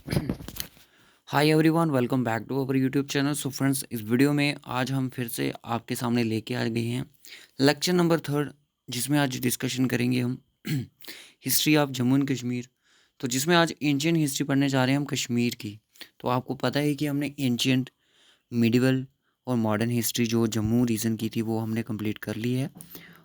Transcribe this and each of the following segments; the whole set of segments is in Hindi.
Hi everyone, welcome back to our YouTube channel. So friends, इस वीडियो में आज हम फिर से आपके सामने लेके आ गए हैं लेक्चर नंबर 3, जिसमें आज डिस्कशन करेंगे हम history of Jammu and Kashmir. तो जिसमें आज एंशियंट हिस्ट्री पढ़ने जा रहे हैं हम कश्मीर की। तो आपको पता है कि हमने एंशियंट, मिडिवल और मॉडर्न हिस्ट्री जो जम्मू रीजन की थी वो हमने कंप्लीट कर ली है।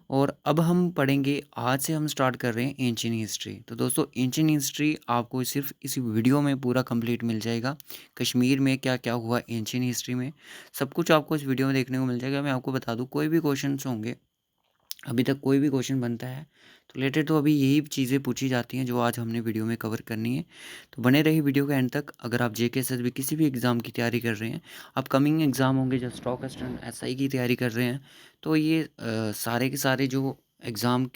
और अब हम पढ़ेंगे, आज से हम स्टार्ट कर रहे हैं एंशियंट हिस्ट्री। तो दोस्तों, एंशियंट हिस्ट्री आपको सिर्फ इस वीडियो में पूरा कंप्लीट मिल जाएगा। कश्मीर में क्या क्या हुआ एंशियंट हिस्ट्री में, सब कुछ आपको इस वीडियो में देखने को मिल जाएगा। मैं आपको बता दूं, कोई भी क्वेश्चंस होंगे, अभी तक कोई भी क्वेश्चन बनता है तो रिलेटेड तो अभी यही चीज़ें पूछी जाती हैं जो आज हमने वीडियो में कवर करनी है। तो बने रही वीडियो के एंड तक। अगर आप जेके एस भी किसी भी एग्ज़ाम की तैयारी कर रहे हैं, अपकमिंग एग्ज़ाम होंगे, जो स्टॉक असिस्टेंट एसआई की तैयारी कर रहे हैं, तो ये सारे के सारे जो एग्ज़ाम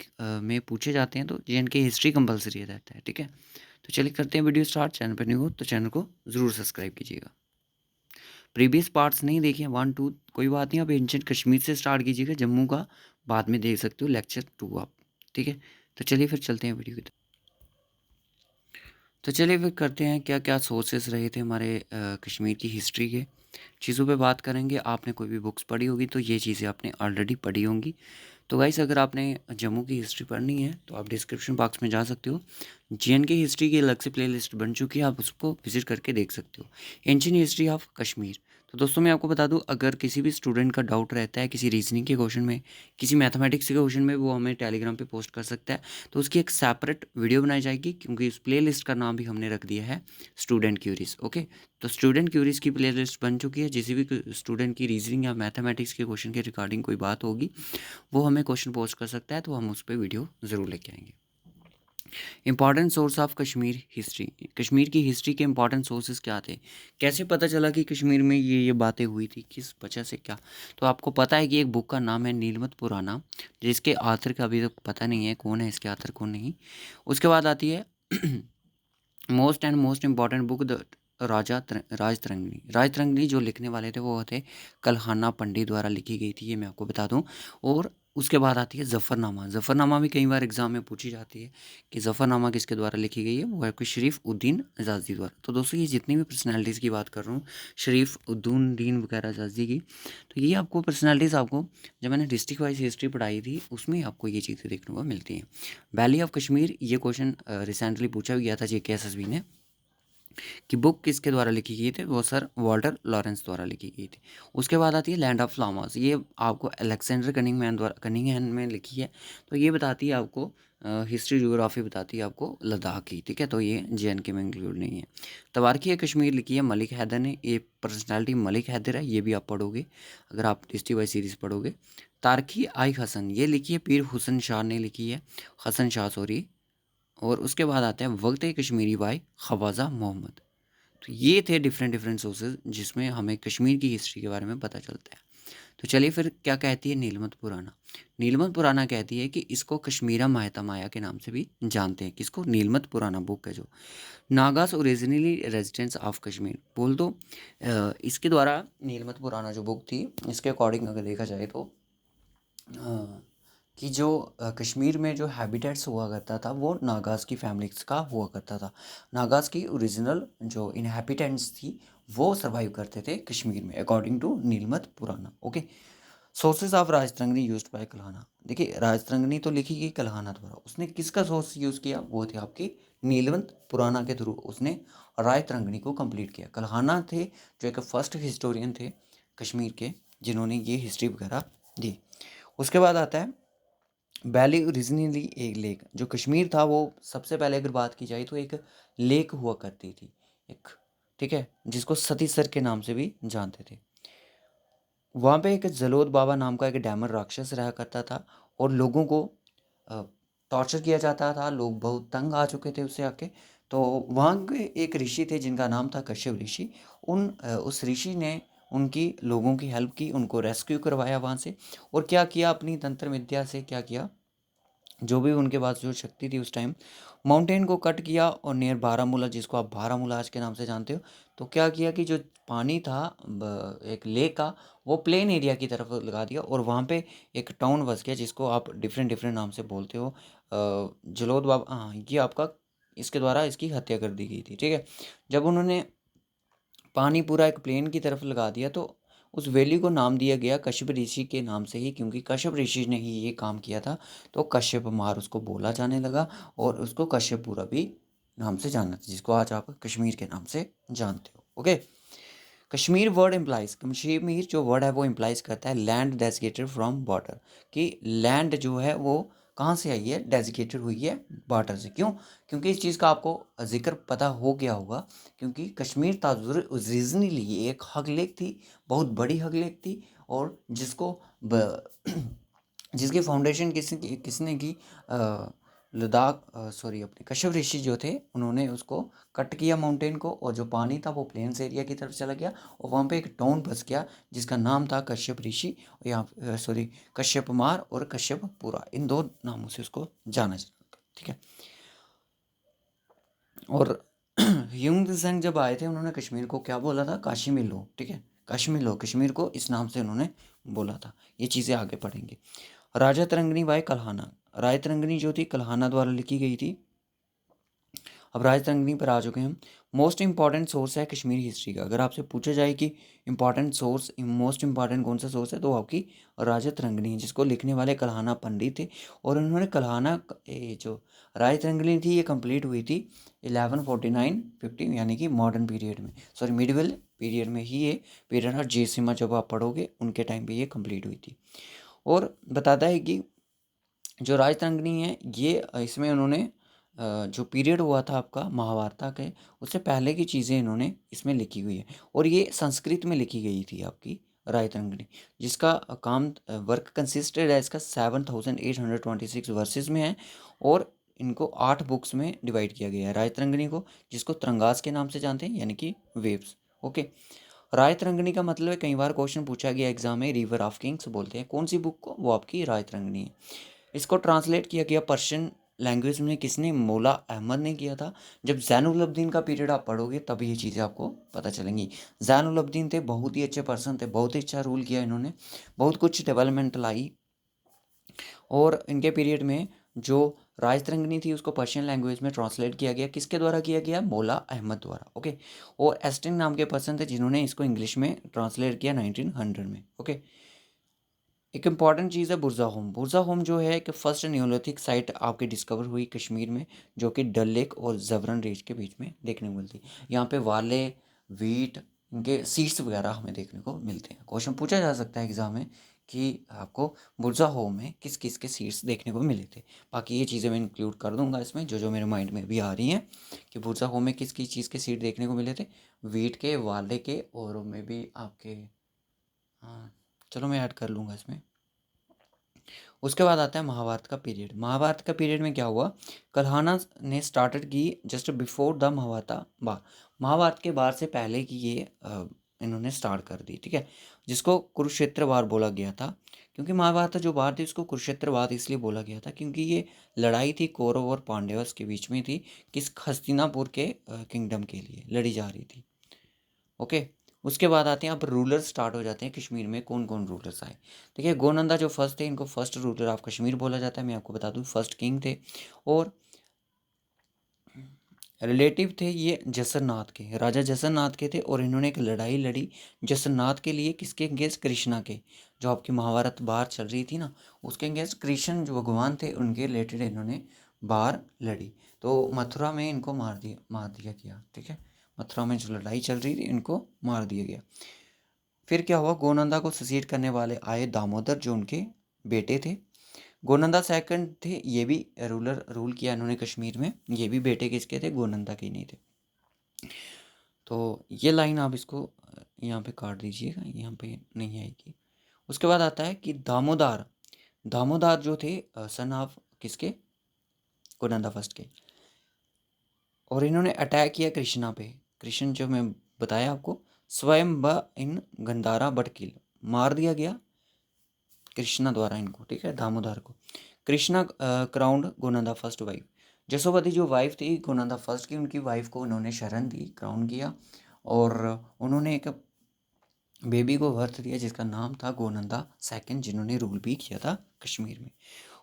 में पूछे जाते हैं, तो जेएनके हिस्ट्री कंपलसरी रहता है। ठीक है, तो चलिए करते हैं वीडियो स्टार्ट। चैनल पर न्यू हो तो चैनल को ज़रूर सब्सक्राइब कीजिएगा। प्रीवियस पार्ट्स नहीं देखे 1 2, कोई बात नहीं, आप एंशियंट कश्मीर से स्टार्ट कीजिएगा, जम्मू का बाद में देख सकते हो लेक्चर 2 आप। ठीक है, तो चलिए फिर चलते हैं वीडियो की तरफ। तो चलिए फिर करते हैं क्या क्या सोर्सेस रहे थे हमारे कश्मीर की हिस्ट्री के चीज़ों पे बात करेंगे। आपने कोई भी बुक्स पढ़ी होगी तो ये चीज़ें आपने ऑलरेडी पढ़ी होंगी। तो गाइस, अगर आपने जम्मू की हिस्ट्री पढ़नी है तो आप डिस्क्रिप्शन बॉक्स में जा सकते हो। जेएनके हिस्ट्री की अलग से प्लेलिस्ट बन चुकी है, आप उसको विजिट करके देख सकते हो। Ancient history of Kashmir. तो दोस्तों, मैं आपको बता दूं, अगर किसी भी स्टूडेंट का डाउट रहता है किसी रीजनिंग के क्वेश्चन में, किसी मैथमेटिक्स के क्वेश्चन में, वो हमें टेलीग्राम पे पोस्ट कर सकता है। तो उसकी एक सेपरेट वीडियो बनाई जाएगी, क्योंकि उस प्लेलिस्ट का नाम भी हमने रख दिया है स्टूडेंट क्यूरीज। ओके, तो स्टूडेंट क्यूरीज की प्लेलिस्ट बन चुकी है। जिस भी स्टूडेंट की रीजनिंग या मैथमेटिक्स के क्वेश्चन के रिगार्डिंग कोई बात होगी, वो हमें क्वेश्चन पोस्ट कर सकता है, तो हम उस पर वीडियो ज़रूर लेके आएंगे। Important source of Kashmir history. Kashmir की हिस्ट्री के इंपॉर्टेंट सोर्सेज क्या थे, कैसे पता चला कि कश्मीर में ये बातें हुई थी, किस वजह से, क्या। तो आपको पता है कि एक बुक का नाम है नीलमत पुराना, जिसके आथर का अभी तक पता नहीं है कौन है इसके आथर, कौन नहीं। उसके बाद आती है most important book, the Rajatarangini. Rajatarangini जो लिखने वाले थे वो थे कलहाना पंडित द्वारा लिखी गई थी, ये मैं आपको बता दूं। और उसके बाद आती है ज़फ़रनामा। ज़फ़रनामा भी कई बार एग्जाम में पूछी जाती है कि ज़फ़रनामा किसके द्वारा लिखी गई है, वो है कोई शरीफ उद्दीन आज़ादी द्वारा। तो दोस्तों, ये जितनी भी पर्सनैलिटीज़ की बात कर रहा हूँ, शरीफ उद्दीन वगैरह आज़ादी की, तो ये आपको पर्सनैलिटीज़, आपको जब मैंने डिस्ट्रिक्ट वाइज हिस्ट्री पढ़ाई थी उसमें आपको ये चीज़ें देखने को मिलती हैं। वैली ऑफ कश्मीर, ये क्वेश्चन रिसेंटली पूछा गया था JKSSB ने, कि बुक किसके द्वारा लिखी गई थी, वो सर वॉल्टर लॉरेंस द्वारा लिखी गई थी। उसके बाद आती है लैंड ऑफ लामास, ये आपको अलेक्जेंडर कनिंगहैम में लिखी है। तो ये बताती है आपको हिस्ट्री ज्योग्राफी बताती है आपको लद्दाख की। ठीक है, तो ये JNK में इंक्लूड नहीं है। तवारखी कश्मीर लिखी है मलिक हैदर ने, ये पर्सनैलिटी मलिक हैदर है, ये भी आप पढ़ोगे अगर आप हिस्ट्री वाइज सीरीज़ पढ़ोगे। तारखी आई हसन, ये लिखी है पीर हुसन शाह ने लिखी है, हसन शाह सॉरी। और उसके बाद आते हैं वक्त कश्मीरी बाय ख्वाजा मोहम्मद। तो ये थे डिफरेंट डिफरेंट सोर्सेज जिसमें हमें कश्मीर की हिस्ट्री के बारे में पता चलता है। तो चलिए फिर क्या कहती है नीलमत पुराना। नीलमत पुराना कहती है कि इसको कश्मीरा माहिता माया के नाम से भी जानते हैं। किसको? नीलमत पुराना बुक है जो Nagas originally residents of Kashmir बोल दो। इसके द्वारा नीलमत पुराना जो बुक थी, इसके अकॉर्डिंग अगर देखा जाए तो कि जो कश्मीर में जो हैबिटेट्स हुआ करता था वो नागास की फैमिलीज का हुआ करता था। नागास की ओरिजिनल जो इनहैबिटेंट्स थी वो सर्वाइव करते थे कश्मीर में, अकॉर्डिंग टू नीलमत पुराना। Okay, sources of Rajatarangini used by Kalhana. देखिए, राजतरंगिणी तो लिखी गई कल्हाना द्वारा, उसने किसका सोर्स यूज़ किया, वो थे आपकी नीलवंत पुराना के थ्रू उसने राजतरंगिणी को कंप्लीट किया। कल्हाना थे जो एक फर्स्ट हिस्टोरियन थे कश्मीर के, जिन्होंने ये हिस्ट्री वगैरह दी। उसके बाद आता है वैली ओरिजिनली एक लेक। जो कश्मीर था वो सबसे पहले अगर बात की जाए तो एक लेक हुआ करती थी एक, ठीक है, जिसको सतीसर के नाम से भी जानते थे। वहाँ पे एक जलोद बाबा नाम का एक डैमर राक्षस रहा करता था और लोगों को टॉर्चर किया जाता था। लोग बहुत तंग आ चुके थे उससे आके। तो वहाँ के एक ऋषि थे जिनका नाम था कश्यप ऋषि। उस ऋषि ने उनकी लोगों की हेल्प की, उनको रेस्क्यू करवाया वहाँ से। और क्या किया, अपनी तंत्र विद्या से क्या किया, जो भी उनके पास जो शक्ति थी उस टाइम, माउंटेन को कट किया और नियर बारामूला, जिसको आप बारामूला आज के नाम से जानते हो, तो क्या किया कि जो पानी था एक लेक का, वो प्लेन एरिया की तरफ लगा दिया और वहाँ पे एक टाउन बस गया जिसको आप डिफरेंट डिफरेंट नाम से बोलते हो। जलोद बाबा, हाँ, ये आपका इसके द्वारा इसकी हत्या कर दी गई थी। ठीक है, जब उन्होंने पानी पूरा एक प्लेन की तरफ लगा दिया तो उस वैली को नाम दिया गया कश्यप ऋषि के नाम से ही, क्योंकि कश्यप ऋषि ने ही ये काम किया था। तो कश्यप मार उसको बोला जाने लगा और उसको कश्यपपुरा भी नाम से जाना था, जिसको आज आप कश्मीर के नाम से जानते हो। Okay, Kashmir word implies, Kashmir जो वर्ड है वो इम्प्लाइज करता है लैंड डेजिकेटेड फ्रॉम बॉर्डर, कि लैंड जो है वो कहाँ से आई है, डेजिकेटेड हुई है बॉर्डर से। क्यों? क्योंकि इस चीज़ का आपको जिक्र पता हो गया होगा, क्योंकि कश्मीर ताजुर ओरिजिनली एक हग लेक थी, बहुत बड़ी हग लेक थी, और जिसको जिसकी फाउंडेशन किसने की, लद्दाख सॉरी अपने कश्यप ऋषि जो थे उन्होंने उसको कट किया माउंटेन को, और जो पानी था वो प्लेन्स एरिया की तरफ चला गया और वहाँ पे एक टाउन बस गया जिसका नाम था कश्यप ऋषि, यहाँ सॉरी कश्यप मार और कश्यपपुरा, इन दो नामों से उसको जाना जाता था। ठीक है, और ह्यूम त्सेंग जब आए थे उन्होंने कश्मीर को क्या बोला था, काश्मीर लो। ठीक है, काश्मीर लो, कश्मीर को इस नाम से उन्होंने बोला था। ये चीज़ें आगे पढ़ेंगे। राजा तरंगनी बाय कल्हाना, राय तरंगनी जो थी कल्हाना द्वारा लिखी गई थी। अब राज तरंगनी पर आ चुके हैं हम। मोस्ट इंपॉर्टेंट सोर्स है कश्मीरी हिस्ट्री का। अगर आपसे पूछा जाए कि इंपॉर्टेंट सोर्स, मोस्ट इंपॉर्टेंट कौन सा सोर्स है, तो आपकी राजा तरंगनी है, जिसको लिखने वाले कल्हाना पंडित थे। और उन्होंने कल्हाना जो राज तरंगनी थी ये कंप्लीट हुई थी 1149-50 यानी कि मॉडर्न पीरियड में, सॉरी मिडिवल पीरियड में ही ये पीरियड है। जयसिम्हा जब आप पढ़ोगे उनके टाइम पे ये कंप्लीट हुई थी। और बताता है कि जो राज तरंगनी है ये इसमें उन्होंने जो पीरियड हुआ था आपका महाभारत के, उससे पहले की चीज़ें इन्होंने इसमें लिखी हुई है, और ये संस्कृत में लिखी गई थी आपकी रायतरंगिणी, जिसका काम वर्क कंसिस्टेड है इसका 7826 वर्सेस में है, और इनको 8 बुक्स में डिवाइड किया गया है रायतरंगिणी को, जिसको तरंगास के नाम से जानते हैं, यानी कि वेव्स। ओके, रायतरंगिणी का मतलब है, कई बार क्वेश्चन पूछा गया एग्जाम में, रिवर ऑफ किंग्स बोलते हैं कौन सी बुक को, वो आपकी रायतरंगिणी है। इसको ट्रांसलेट किया गया पर्शियन लैंग्वेज में, किसने, मौला अहमद ने किया था। जब ज़ैनुल अब्दीन का पीरियड आप पढ़ोगे तभी ये चीज़ें आपको पता चलेंगी। ज़ैनुल अब्दीन थे, बहुत ही अच्छे पर्सन थे, बहुत ही अच्छा रूल किया इन्होंने, बहुत कुछ डेवलपमेंट लाई। और इनके पीरियड में जो राजतरंगिणी थी उसको पर्शियन लैंग्वेज में ट्रांसलेट किया गया, किसके द्वारा किया गया, मौला अहमद द्वारा। ओके, और एस्टिन नाम के पर्सन थे जिन्होंने इसको इंग्लिश में ट्रांसलेट किया 1900 में। ओके, एक इम्पॉर्टेंट चीज़ है बुरजा होम। बुरजा होम जो है कि फर्स्ट न्योलिथिक साइट आपकी डिस्कवर हुई कश्मीर में, जो कि डल लेक और जबरन रेंज के बीच में देखने को मिलती है। यहाँ पे वाले, वीट, इनके सीड्स वगैरह हमें देखने को मिलते हैं। क्वेश्चन पूछा जा सकता है एग्जाम में कि आपको बुरजा होम में किस किस के सीड्स देखने को मिले थे। बाकी ये चीज़ें मैं इंक्लूड कर दूंगा इसमें, जो जो मेरे माइंड में भी आ रही हैं कि बुरजा होम में किस किस चीज़ के सीड देखने को मिले थे, वीट के, वाले के, और मे भी आपके, हाँ चलो मैं ऐड कर लूँगा इसमें। उसके बाद आता है महाभारत का पीरियड। महाभारत का पीरियड में क्या हुआ, कल्हाना ने स्टार्टेड की जस्ट बिफोर द महाभारत बार, महाभारत के बार से पहले की ये इन्होंने स्टार्ट कर दी। ठीक है, जिसको कुरुक्षेत्र वार बोला गया था, क्योंकि महाभारत जो वार थी उसको कुरुक्षेत्र वार इसलिए बोला गया था क्योंकि ये लड़ाई थी कौरव और पांडवस के बीच में थी, किस, हस्तिनापुर के किंगडम के लिए लड़ी जा रही थी। ओके, उसके बाद आते हैं अब रूलर स्टार्ट हो जाते हैं कश्मीर में, कौन कौन रूलर्स आए। देखिए, गोनंदा जो फर्स्ट थे, इनको फर्स्ट रूलर ऑफ कश्मीर बोला जाता है। मैं आपको बता दूं फर्स्ट किंग थे, और रिलेटिव थे ये जसरनाथ के, राजा जसरनाथ के थे, और इन्होंने एक लड़ाई लड़ी जसरनाथ के लिए, किसके अगेंस्ट, कृष्णा के। जो आपकी महाभारत बार चल रही थी ना, उसके अगेंस्ट कृष्ण जो भगवान थे उनके रिलेटेड इन्होंने बार लड़ी। तो मथुरा में इनको मार दिया गया। ठीक है, मथुरा में जो लड़ाई चल रही थी इनको मार दिया गया। फिर क्या हुआ, गोनंदा को ससीड करने वाले आए दामोदर, जो उनके बेटे थे। गोनंदा सेकंड थे, ये भी रूल किया इन्होंने कश्मीर में, ये भी बेटे किसके थे, गोनंदा के नहीं थे। तो ये लाइन आप इसको यहाँ पे काट दीजिएगा, यहाँ पे नहीं आएगी। उसके बाद आता है कि दामोदर, दामोदर जो थे सन ऑफ किसके, गोनंदा फर्स्ट के, और इन्होंने अटैक किया कृष्णा पे। कृष्ण जो मैं बताया आपको, स्वयं ब इन गंधारा बटकिल, मार दिया गया कृष्णा द्वारा इनको। ठीक है, दामोदर को। Krishna crowned Gonanda first wife, जसोवती जो वाइफ थी गोनंदा फर्स्ट की, उनकी वाइफ को उन्होंने शरण दी, क्राउन किया, और उन्होंने एक बेबी को बर्थ दिया जिसका नाम था गोनंदा सेकंड, जिन्होंने रूल भी किया था कश्मीर में।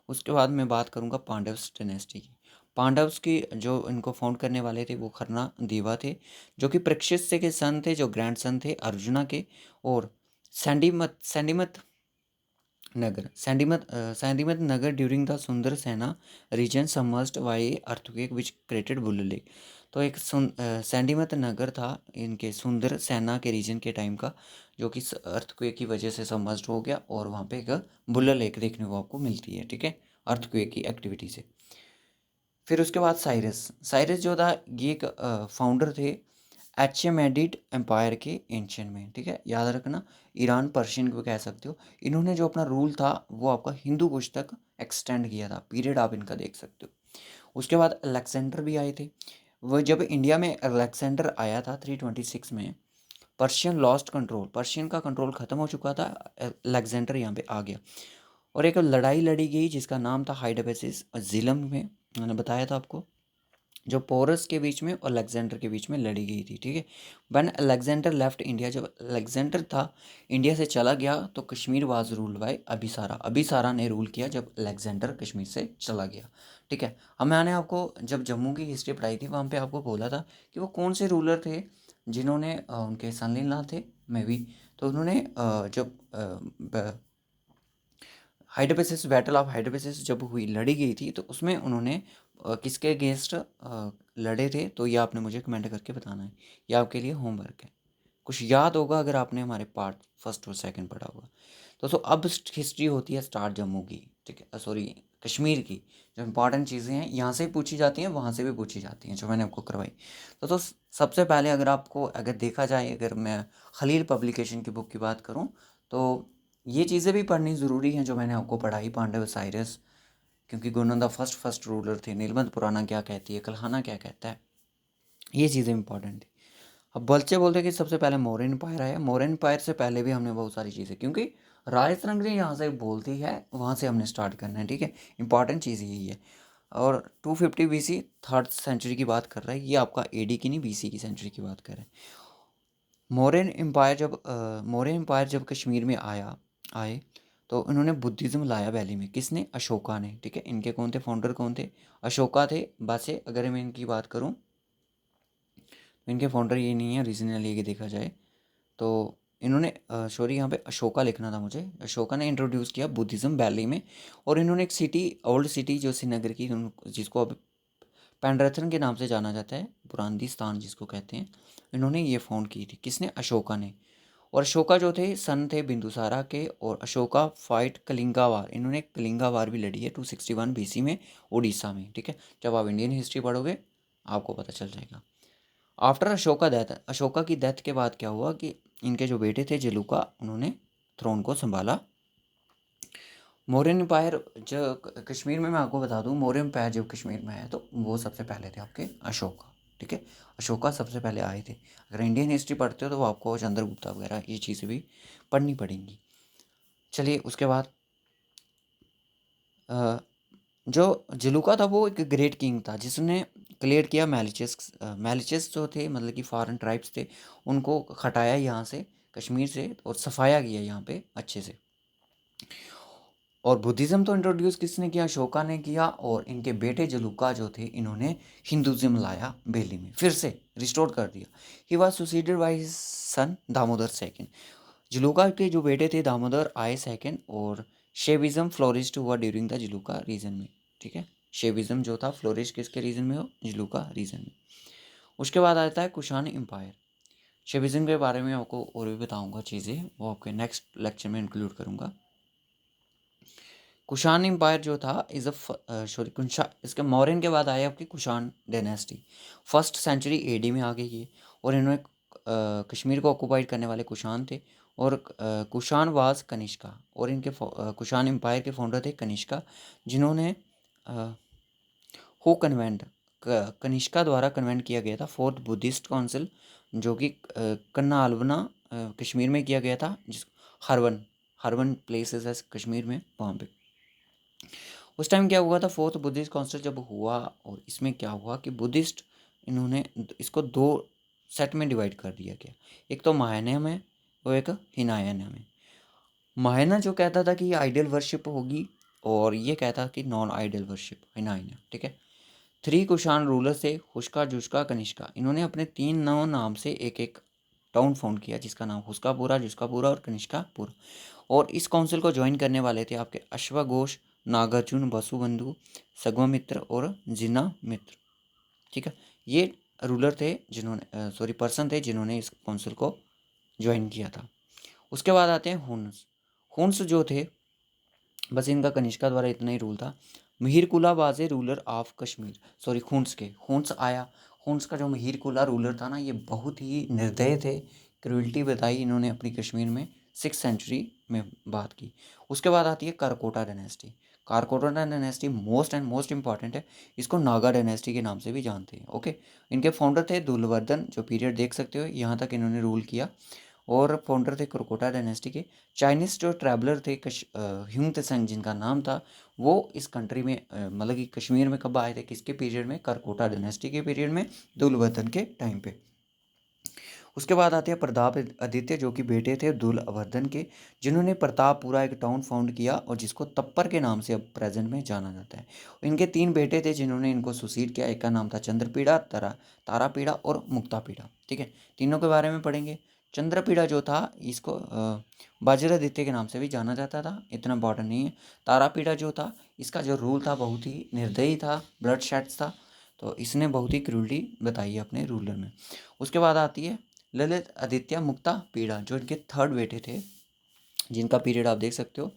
उसके बाद मैं बात करूंगा पांडव डायनेस्टी की। पांडव्स की जो इनको फाउंड करने वाले थे वो खरना देवा थे, जो कि परीक्षित के सन थे, जो ग्रैंड सन थे अर्जुना के। और सैंडीमत नगर ड्यूरिंग द सुंदर सेना region submerged by earthquake which created bull lake. तो एक सैंडीमत नगर था इनके सुंदर सेना के रीजन के टाइम का, जो कि अर्थक्वेक की वजह से सबमर्ज्ड हो गया, और वहाँ पे एक बुल लेक देखने को आपको मिलती है, ठीक है, अर्थक्वेक की एक्टिविटी से। फिर उसके बाद साइरस जो था ये एक फाउंडर थे एचेमेडिड एम्पायर के एंशियन में, ठीक है, याद रखना, ईरान पर्शियन को कह सकते हो। इन्होंने जो अपना रूल था वो आपका हिंदू कुश तक एक्सटेंड किया था, पीरियड आप इनका देख सकते हो। उसके बाद अलेक्जेंडर भी आए थे। वो जब इंडिया में अलेक्जेंडर आया था 326 में, पर्शियन लॉस्ट कंट्रोल, पर्शियन का कंट्रोल ख़त्म हो चुका था, अलेक्जेंडर यहाँ पे आ गया, और एक लड़ाई लड़ी गई जिसका नाम था हाइडपेसिस जिलम में, मैंने बताया था आपको, जो पोरस के बीच में और अलेक्जेंडर के बीच में लड़ी गई थी, ठीक है। वन अलेक्जेंडर लेफ्ट इंडिया, जब अलेक्जेंडर था इंडिया से चला गया तो कश्मीर वाज रूल्ड बाय अभिसारा, अभिसारा ने रूल किया जब अलेक्जेंडर कश्मीर से चला गया, ठीक है। अब मैंने आपको जब जम्मू की हिस्ट्री पढ़ाई थी वहाँ पे आपको बोला था कि वो कौन से रूलर थे जिन्होंने उनके सन इन लॉ थे मे भी, तो उन्होंने जब हाइडपेसिस, बैटल ऑफ हाइडपेसिस जब हुई, लड़ी गई थी, तो उसमें उन्होंने किसके अगेंस्ट लड़े थे, तो ये आपने मुझे कमेंट करके बताना है, ये आपके लिए होमवर्क है, कुछ याद होगा अगर आपने हमारे पार्ट फर्स्ट और सेकंड पढ़ा होगा। तो अब हिस्ट्री होती है स्टार्ट जम्मू की, ठीक है, सॉरी कश्मीर की। जो इंपॉर्टेंट चीज़ें हैं यहाँ से भी पूछी जाती हैं, वहाँ से भी पूछी जाती हैं, जो मैंने आपको करवाई। तो सबसे पहले अगर आपको अगर देखा जाए, अगर मैं खलील पब्लिकेशन की बुक की बात करूँ, तो ये चीज़ें भी पढ़नी ज़रूरी हैं जो मैंने आपको पढ़ाई, पांडव साइरस, क्योंकि गोनंदा फर्स्ट रूलर थे, नीलबंध पुराना क्या कहती है, कल्हाना क्या कहता है, ये चीज़ें इंपॉर्टेंट थी। अब बच्चे बोलते हैं कि सबसे पहले मौर्य एम्पायर आया, मौर्य एम्पायर से पहले भी हमने बहुत सारी चीज़ें, क्योंकि राजतरंगिणी यहाँ से बोलती है, वहाँ से हमने स्टार्ट करना है, ठीक है, इंपॉर्टेंट चीज़ यही है। और 250 BC, थर्ड सेंचुरी की बात कर रहा है, ये आपका एडी की नहीं, BC की सेंचुरी की बात कर रहे हैं। मौर्य एम्पायर जब कश्मीर में आए तो इन्होंने बुद्धिज़्म लाया वैली में, किसने, अशोका ने, ठीक है। इनके कौन थे फाउंडर, कौन थे, अशोका थे। वैसे अगर मैं इनकी बात करूं तो इनके फाउंडर ये नहीं है, रीजनली ये देखा जाए तो इन्होंने सॉरी यहाँ पे अशोका लिखना था मुझे, अशोका ने इंट्रोड्यूस किया बुद्धिज़्म वैली में। और इन्होंने एक सिटी, ओल्ड सिटी जो श्रीनगर की, जिसको अब पेंड्रथन के नाम से जाना जाता है, पुरांदीस्तान जिसको कहते हैं, इन्होंने ये फाउंड की थी, किसने, अशोका ने। और अशोका जो थे सन थे बिंदुसारा के, और अशोका फाइट कलिंगा वार, इन्होंने कलिंगा वार भी लड़ी है 261 BC में उड़ीसा में, ठीक है। जब आप इंडियन हिस्ट्री पढ़ोगे आपको पता चल जाएगा। आफ्टर अशोका डेथ, अशोका की डेथ के बाद क्या हुआ कि इनके जो बेटे थे जलूका, उन्होंने थ्रोन को संभाला। मौर्य एम्पायर जो कश्मीर में, मैं आपको बता दूं, मौर्य एम्पायर जब कश्मीर में आया तो वो सबसे पहले थे आपके अशोका, ठीक है, अशोका सबसे पहले आए थे। अगर इंडियन हिस्ट्री पढ़ते हो तो वो आपको चंद्रगुप्ता वगैरह ये चीज़ें भी पढ़नी पड़ेंगी। चलिए उसके बाद जो जलूका था वो एक ग्रेट किंग था जिसने क्लियर किया मैलिचस, मैलिचस जो थे मतलब कि फॉरेन ट्राइब्स थे, उनको हटाया यहाँ से कश्मीर से, और सफाया किया यहाँ पे अच्छे से। और बुद्धिज़्म तो इंट्रोड्यूस किसने किया, अशोका ने किया, और इनके बेटे जलूका जो थे इन्होंने हिंदुज़्म लाया बेली में, फिर से रिस्टोर कर दिया। He was succeeded by his son Damodar second, Jaluka के जो बेटे थे दामोदर आए सेकेंड, और शेविज़्म फ्लोरिस्ड हुआ ड्यूरिंग द जलूका रीजन में, ठीक है। शेविज़्म जो था फ्लोरिश किसके रीजन में हो, जलूका रीजन में। उसके बाद आता है कुशान एम्पायर। शेविज़्म के बारे में आपको और भी बताऊंगा चीज़ें, वो आपके नेक्स्ट लेक्चर में इंक्लूड करूंगा। कुशान एम्पायर जो था इज़ सॉरी कुशा, इसके मौर्यन के बाद आया आपकी Kushan dynasty, first century AD में आ गई ये। और इन्होंने कश्मीर को ऑक्यूपाइड करने वाले कुशान थे, और कुशान वाज कनिष्का, और इनके कुशान एम्पायर के फाउंडर थे कनिष्का, जिन्होंने हो कन्वेंट, कनिष्का द्वारा कन्वेंट किया गया था फोर्थ बुद्धिस्ट काउंसिल, जो कि कन्ना अलवना कश्मीर में किया गया था, जिस हरवन, हरवन प्लेसेस है कश्मीर में, वहाँ पे उस टाइम क्या हुआ था, फोर्थ बुद्धिस्ट काउंसिल जब हुआ, और इसमें क्या हुआ कि बुद्धिस्ट, इन्होंने इसको दो सेट में डिवाइड कर दिया गया, एक तो महायाना में और एक हिनायाना में। महायाना जो कहता था कि ये आइडल वर्शिप होगी, और ये कहता कि नॉन आइडल वर्शिप, हिनायाना, ठीक है। 3 कुषाण रूलर थे, हुष्का, जुष्का, कनिष्का। इन्होंने अपने 3 नाम से एक टाउन फाउंड किया जिसका नाम हुष्कापुरा, जुष्कापुरा और कनिष्कापुरा। और इस काउंसिल को ज्वाइन करने वाले थे आपके अश्वघोष, नागार्जुन, वसुबंधु, संघमित्र और जिनामित्र। ठीक है, ये रूलर थे जिन्होंने पर्सन थे जिन्होंने इस काउंसिल को ज्वाइन किया था। उसके बाद आते हैं हुन्स। हुन्स जो थे, बस इनका कनिष्का द्वारा इतना ही रूल था। Mihirakula was a ruler of Kashmir. Huns आया। हुन्स का जो मिहिरकुला रूलर था ना, ये बहुत ही निर्दय थे, क्रूअल्टी बताई इन्होंने अपनी कश्मीर में 6th सेंचुरी में बात की। उसके बाद आती है Karkota dynasty. Karkota dynasty most important है, इसको नागा डायनेस्टी के नाम से भी जानते हैं। ओके, इनके फाउंडर थे दुर्लवर्धन, जो पीरियड देख सकते हो, यहाँ तक इन्होंने रूल किया। और फाउंडर थे करकोटा डायनेस्टी के। चाइनीज़ जो ट्रैवलर थे ह्यूंग त्सेंग जिनका नाम था, वो इस कंट्री में मतलब कि कश्मीर में कब आए थे, किसके पीरियड में, करकोटा डायनेस्टी के पीरियड में, दुर्लवर्धन के टाइम पे। उसके बाद आते हैं प्रताप आदित्य, जो कि बेटे थे दुर्लवर्धन के, जिन्होंने प्रतापपुरा एक टाउन फाउंड किया और जिसको तप्पर के नाम से अब प्रेजेंट में जाना जाता है। इनके 3 बेटे थे जिन्होंने इनको सुसीड किया। एक का नाम था चंद्रपीड़ा, तारापीड़ा और मुक्तापीड़ा। ठीक है, तीनों के बारे में पढ़ेंगे। चंद्रपीड़ा जो था, इसको वज्रादित्य के नाम से भी जाना जाता था, इतना इंपॉर्टेंट नहीं है। तारापीड़ा जो था, इसका जो रूल था बहुत ही निर्दयी था, ब्लड शेड्स था, तो इसने बहुत ही क्रूरली बताई है अपने रूलर में। उसके बाद आती है ललित आदित्य मुक्तापीड़ा, जो इनके 3rd बेटे थे, जिनका पीरियड आप देख सकते हो।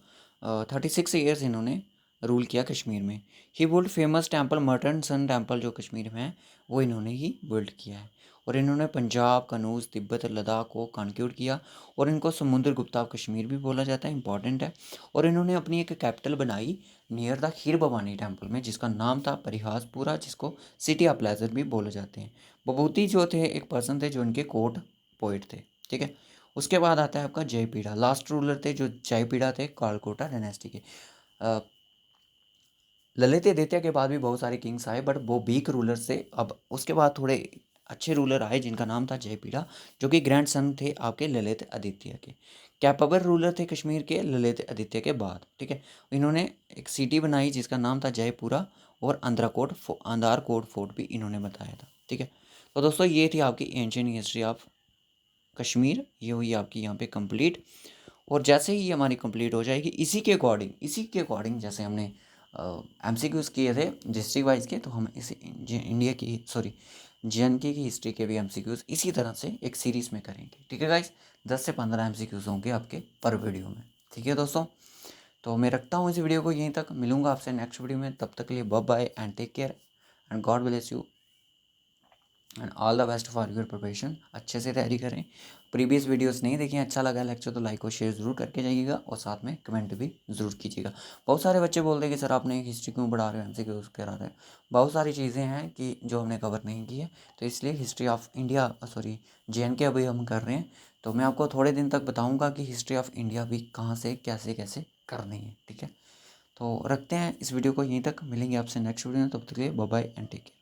36 ईयर्स इन्होंने रूल किया कश्मीर में। He build famous temple Martand sun temple, जो कश्मीर में है, वो इन्होंने ही बिल्ड किया है। और इन्होंने पंजाब, कनौज, तिब्बत, लद्दाख को कॉन्क्यूर किया। और इनको समुद्र गुप्ता ऑफ कश्मीर भी बोला जाता है, इंपॉर्टेंट है। और इन्होंने अपनी एक कैपिटल बनाई near the kheer Bhavani temple में, जिसका नाम था परिहासपुरा, जिसको सिटी ऑफ प्लेजर भी बोले जाते हैं। बभूति जो थे, एक पर्सन थे जो इनके कोर्ट पोइट थे। ठीक है, उसके बाद आता है आपका जयपीड़ा। लास्ट रूलर थे जो जयपीड़ा थे, कालकोटा डायनेस्टी के। ललित आदित्य के बाद भी बहुत सारे किंग्स आए, बट वो वीक रूलर से। अब उसके बाद थोड़े अच्छे रूलर आए जिनका नाम था जयपीड़ा, जो कि ग्रैंड सन थे आपके ललित आदित्य के। कैपेबल रूलर थे कश्मीर के ललित आदित्य के बाद। ठीक है, इन्होंने एक सिटी बनाई जिसका नाम था जयपुरा, और अंधारकोट फोर्ट भी इन्होंने बताया था। ठीक है, तो दोस्तों ये थी आपकी एंशियंट हिस्ट्री ऑफ कश्मीर, ये हुई आपकी यहाँ पे कंप्लीट। और जैसे ही हमारी कंप्लीट हो जाएगी, इसी के अकॉर्डिंग जैसे हमने MCQs किए थे डिस्ट्रिक्ट वाइज के, तो हम इसे इंडिया की JNK की हिस्ट्री के भी MCQs इसी तरह से एक सीरीज़ में करेंगे। ठीक है गाइस, 10 से 15 MCQs होंगे आपके पर वीडियो में। ठीक है दोस्तों, तो मैं रखता हूँ इस वीडियो को यहीं तक। मिलूंगा आपसे नेक्स्ट वीडियो में, तब तक के लिए bye bye and take care and God bless you and all the best for your preparation. अच्छे से तैयारी करें। प्रीवियस वीडियोस नहीं देखें, अच्छा लगा लेक्चर तो लाइक और शेयर ज़रूर करके जाइएगा, और साथ में कमेंट भी ज़रूर कीजिएगा। बहुत सारे बच्चे बोलते हैं कि सर आपने हिस्ट्री क्यों पढ़ा रहे हो, MCQ करा रहे हो। बहुत सारी चीज़ें हैं कि जो हमने कवर नहीं की है, तो इसलिए हिस्ट्री ऑफ इंडिया JNK अभी हम कर रहे हैं। तो मैं आपको थोड़े दिन तक बताऊँगा कि हिस्ट्री ऑफ इंडिया भी कहाँ से कैसे कैसे करनी है। ठीक है, तो रखते हैं इस वीडियो को यहीं तक। मिलेंगे आपसे नेक्स्ट वीडियो में, तब तक के लिए bye bye and take care.